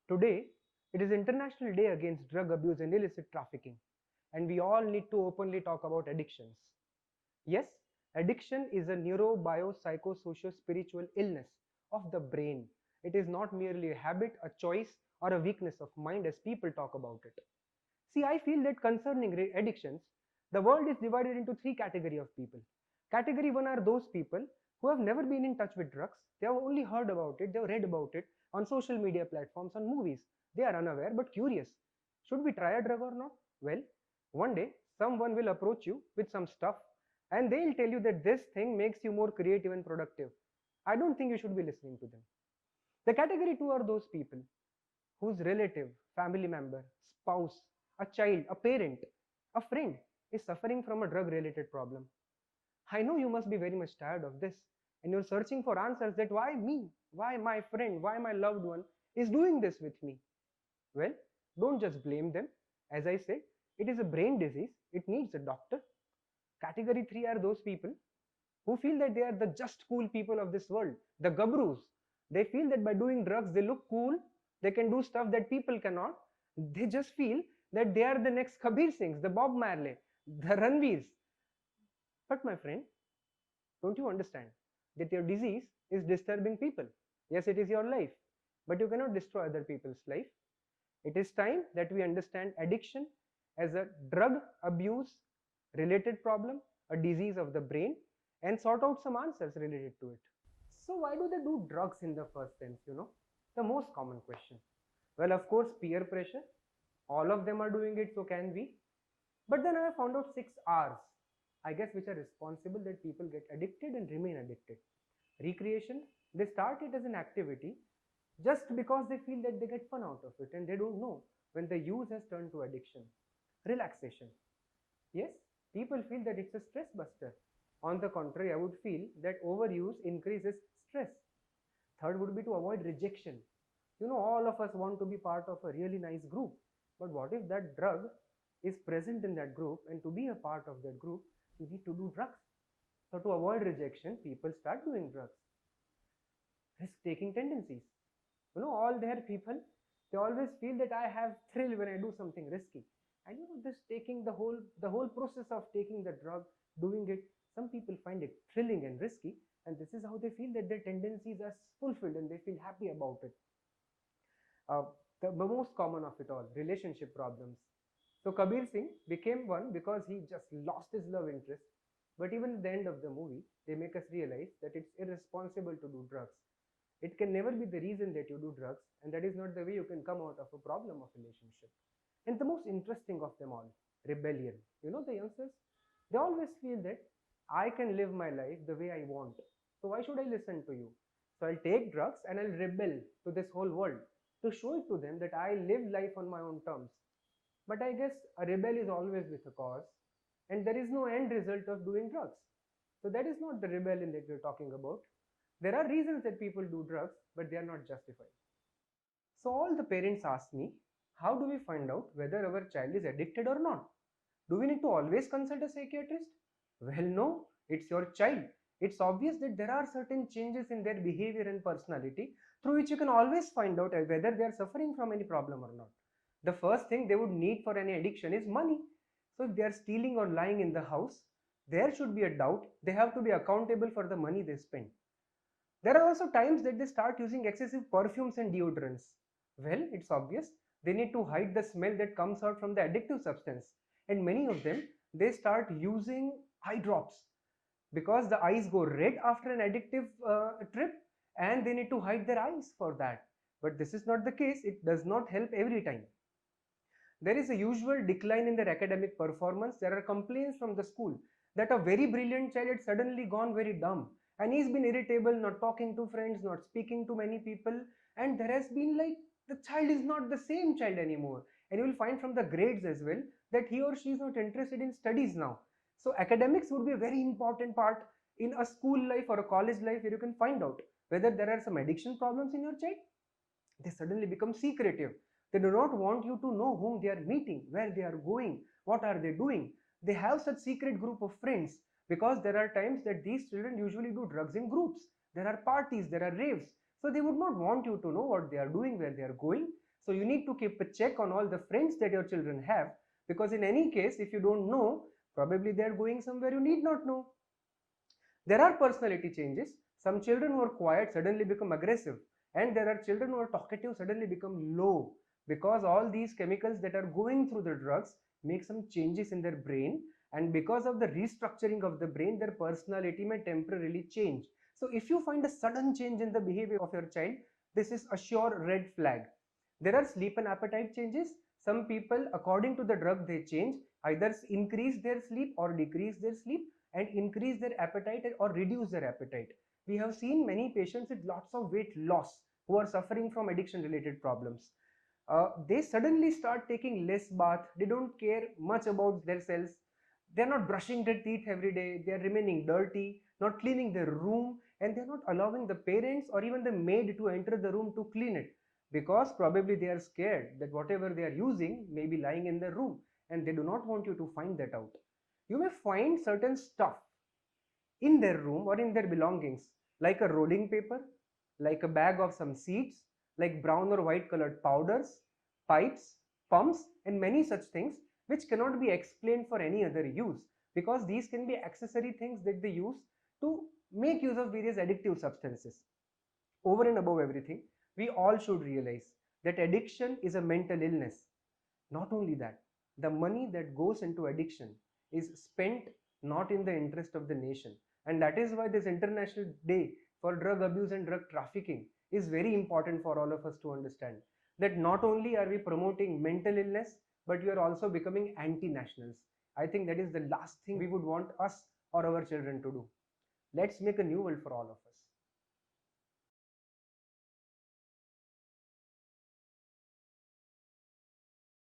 Today, it is International Day Against Drug Abuse and Illicit Trafficking, and we all need to openly talk about addictions. Yes, addiction is a neuro-bio-psycho-socio-spiritual illness of the brain. It is not merely a habit, a choice, or a weakness of mind as people talk about it. See, I feel that concerning addictions, the world is divided into three categories of people. Category one are those people who have never been in touch with drugs. They have only heard about it, they have read about it on social media platforms, on movies. They are unaware but curious. Should we try a drug or not? Well, one day someone will approach you with some stuff and they'll tell you that this thing makes you more creative and productive. I don't think you should be listening to them. The category two are those people whose relative, family member, spouse, a child, a parent, a friend is suffering from a drug related problem. I know you must be very much tired of this and you're searching for answers that why me? Why my friend? Why my loved one is doing this with me? Well, don't just blame them. As I said, it is a brain disease, it needs a doctor. Category 3 are those people who feel that they are the just cool people of this world, the gabrus. They feel that by doing drugs, they look cool, they can do stuff that people cannot. They just feel that they are the next Kabir Singhs, the Bob Marley, the Ranveers. But my friend, don't you understand that your disease is disturbing people? Yes, it is your life, but you cannot destroy other people's life. It is time that we understand addiction as a drug abuse related problem, a disease of the brain, and sort out some answers related to it. So why do they do drugs in the first sense, The most common question. Well, of course, peer pressure. All of them are doing it, so can we? But then I found out 6 R's, I guess, which are responsible that people get addicted and remain addicted. Recreation, they start it as an activity just because they feel that they get fun out of it and they don't know when the use has turned to addiction. Relaxation, yes, people feel that it's a stress buster. On the contrary, I would feel that overuse increases stress. Third would be to avoid rejection. All of us want to be part of a really nice group, but what if that drug is present in that group, and to be a part of that group you need to do drugs. So to avoid rejection, people start doing drugs. Risk taking tendencies, all their people, they always feel that I have thrill when I do something risky. And this taking the whole process of taking the drug, doing it, some people find it thrilling and risky, and this is how they feel that their tendencies are fulfilled and they feel happy about it. uh, the most common of it all, relationship problems. So Kabir Singh became one because he just lost his love interest. But even at the end of the movie, they make us realize that it's irresponsible to do drugs. It can never be the reason that you do drugs, and that is not the way you can come out of a problem of relationship. And the most interesting of them all, rebellion. The youngsters, they always feel that I can live my life the way I want. So why should I listen to you? So I'll take drugs and I'll rebel to this whole world to show it to them that I live life on my own terms. But I guess a rebel is always with a cause, and there is no end result of doing drugs. So that is not the rebellion that we're talking about. There are reasons that people do drugs, but they are not justified. So all the parents ask me, how do we find out whether our child is addicted or not? Do we need to always consult a psychiatrist? Well, no, it's your child. It's obvious that there are certain changes in their behavior and personality through which you can always find out whether they are suffering from any problem or not. The first thing they would need for any addiction is money. So if they are stealing or lying in the house, there should be a doubt. They have to be accountable for the money they spend. There are also times that they start using excessive perfumes and deodorants. Well, it's obvious. They need to hide the smell that comes out from the addictive substance. And many of them, they start using eye drops because the eyes go red after an addictive trip, and they need to hide their eyes for that. But this is not the case. It does not help every time. There is a usual decline in their academic performance. There are complaints from the school that a very brilliant child had suddenly gone very dumb, and he's been irritable, not talking to friends, not speaking to many people, and there has been like the child is not the same child anymore. And you will find from the grades as well that he or she is not interested in studies now. So academics would be a very important part in a school life or a college life where you can find out whether there are some addiction problems in your child. They suddenly become secretive. They do not want you to know whom they are meeting, where they are going, what are they doing. They have such secret group of friends because there are times that these children usually do drugs in groups. There are parties, there are raves. So they would not want you to know what they are doing, where they are going. So you need to keep a check on all the friends that your children have, because in any case, if you don't know, probably they are going somewhere you need not know. There are personality changes. Some children who are quiet suddenly become aggressive, and there are children who are talkative suddenly become low, because all these chemicals that are going through the drugs make some changes in their brain, and because of the restructuring of the brain, their personality may temporarily change. So if you find a sudden change in the behavior of your child, this is a sure red flag. There are sleep and appetite changes. Some people, according to the drug, they change, either increase their sleep or decrease their sleep, and increase their appetite or reduce their appetite. We have seen many patients with lots of weight loss who are suffering from addiction related problems. They suddenly start taking less bath. They don't care much about themselves. They're not brushing their teeth every day. They are remaining dirty, not cleaning their room, and they're not allowing the parents or even the maid to enter the room to clean it, because probably they are scared that whatever they are using may be lying in their room, and they do not want you to find that out. You may find certain stuff in their room or in their belongings, like a rolling paper, like a bag of some seeds, like brown or white colored powders, pipes, pumps, and many such things which cannot be explained for any other use, because these can be accessory things that they use to make use of various addictive substances. Over and above everything, we all should realize that addiction is a mental illness. Not only that, the money that goes into addiction is spent not in the interest of the nation. And that is why this International Day for Drug Abuse and Drug Trafficking is very important for all of us to understand. That not only are we promoting mental illness, but we are also becoming anti-nationals. I think that is the last thing we would want us or our children to do. Let's make a new world for all of us.